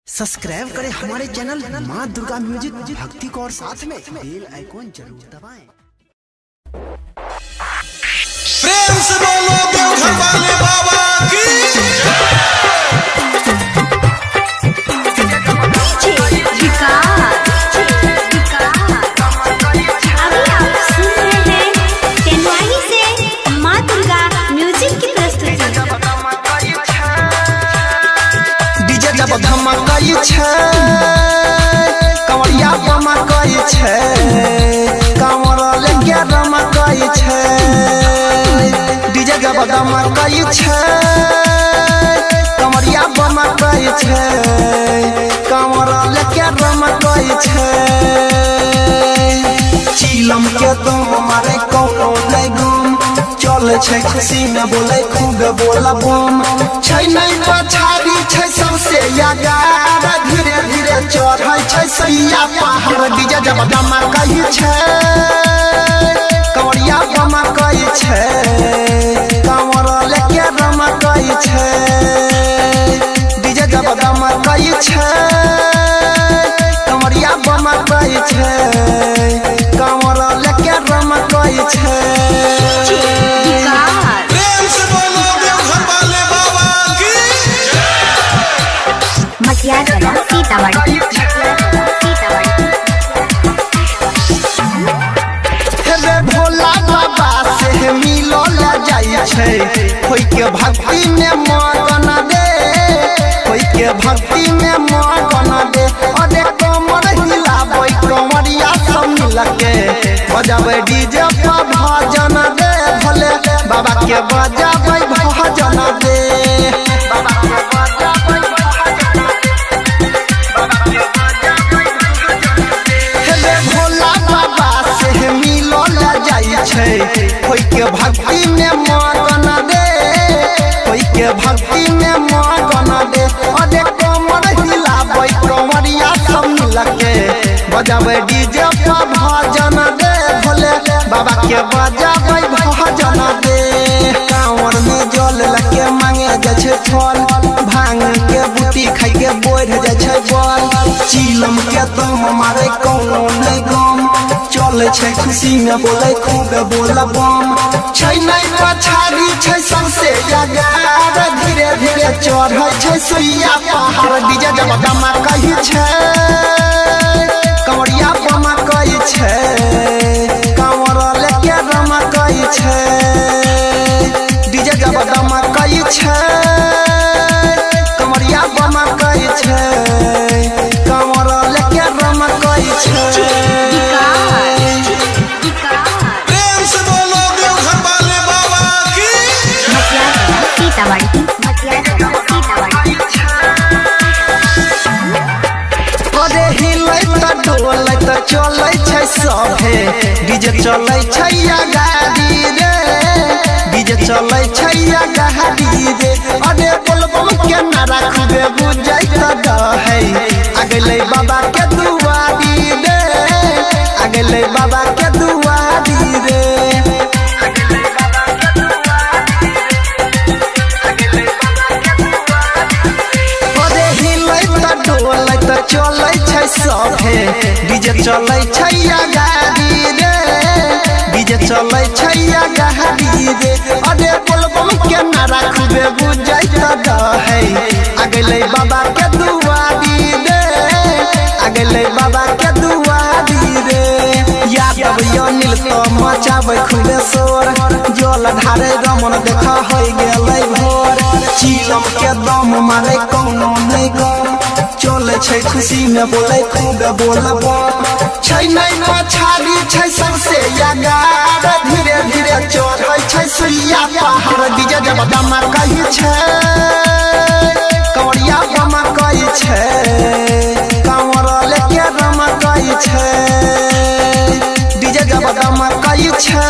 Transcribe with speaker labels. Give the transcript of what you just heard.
Speaker 1: Subscribe करें हमारे channel माँ दुर्गा म्यूजिक भक्ति को और साथ में बेल आइकॉन जरूर दबाएं।
Speaker 2: प्रेम से बोलो देवघर वाले बाबा की।
Speaker 3: अभी आप सुन रहे हैं टेनवाई से माँ दुर्गा म्यूजिक की प्रस्तुति।
Speaker 2: डीजे जब धमकई छै, कंवरिया बमकई छै, कंवर लेके रमकई छै। डीजे जब धमकई छै, कंवरिया बमकई छै, कंवर लेके रमकई छै। चिलम के दम मारे कोनो नहीं गुम, चले छै खुशी में बोले खूब बोला बम। छै नहीं पछाड़ी छै सबसे यागार, धीरे धीरे चढ़ै छै सैया पहाड़। डीजे जब धमकई छै, कंवरिया बमकई छै, कंवर लेके रमकई छै। डीजे जब धमकई छै, कंवरिया बमकई छै, कंवर लेके रमकई छै। प्रेम से बोलो देवघर वाले बाबा की।
Speaker 3: मटियागला सीतामढ़ी।
Speaker 2: हेबे भोला बाबा से मिलो ला जाई छै, होई के भक्ति में मगन दे, होई के भक्ति में मगन दे। अरे कमर हिलाबै कंवरिया सब मिलके, बजाबै डीजे पर भजन दे, भोले बाबा के बजाबै भजन दे। बाबा के बजाबै भजन दे, बाबा के बजाबै भजन दे। हेबे भोला बाबा से मिलो ला जाई छै, होई के भक्ति में मगन दे, होई के भक्ति में मगन दे। अरे कमर हिलाबै कंवरिया सब मिलके, बजाबै डीजे पर भजन दे, भोले बाबा के बजाबै भजन दे। कांवर में जल लगे मांगे जाय छै फल, भांग के बूटी खाई के बढ़ जाय छै बल। चिलम के दम मारे कोनो नहीं गम, चले छै खुशी में बोले खूब बोला बम। छै नहीं पछाड़ी छै सबसे यागार, धीरे धीरे चढ़ै छै सुइया पहाड़। डीजे जब धमकई छै, कंवरिया बमकई छै, कंवर लेके रमकई छै। डीजे जब धमकई छै, कंवरिया बमकई छै, कंवर लेके रमकई छै। प्रेम से बोलो देवघर वाले बाबा की।
Speaker 3: मटियागला सीतामढ़ी।
Speaker 2: अरे हिलै त डोलै त चलै छै सभे, डीजे चलै छै या गाड़ी रे, डीजे चलै छै या गाड़ी रे। अरे बोलबम के नारा खूबे बुझै त दहै, आ गेलै बाबा के दुआरी रे, आ गेलै बाबा के दुआरी रे। अरे हिलै त डोलै त चलै छै सभे, डीजे चलै छै या गाड़ी रे, डीजे चलै छै या गाड़ी रे। अरे बोलबम के नारा खूबे बुझै त दहै, आ गेलै बाबा के दुआरी रे, आ गेलै बाबा के दुआरी रे। यादव अनिल तो मचाबै खूबे शोर, जल ढारे रमन देखा होइ गेलै भोर। चिलम के दम मारे कोनो नहीं गम, चले छै खुशी में बोले खूब बोला बम। छै नहीं पछाड़ी छै सबसे यागार, धीरे धीरे चढ़ै छै सुइया पहाड़। डीजे जब धमकई छै, कंवरिया बमकई छै, कंवर लेके रमकई छै। डीजे जब धमकई छै,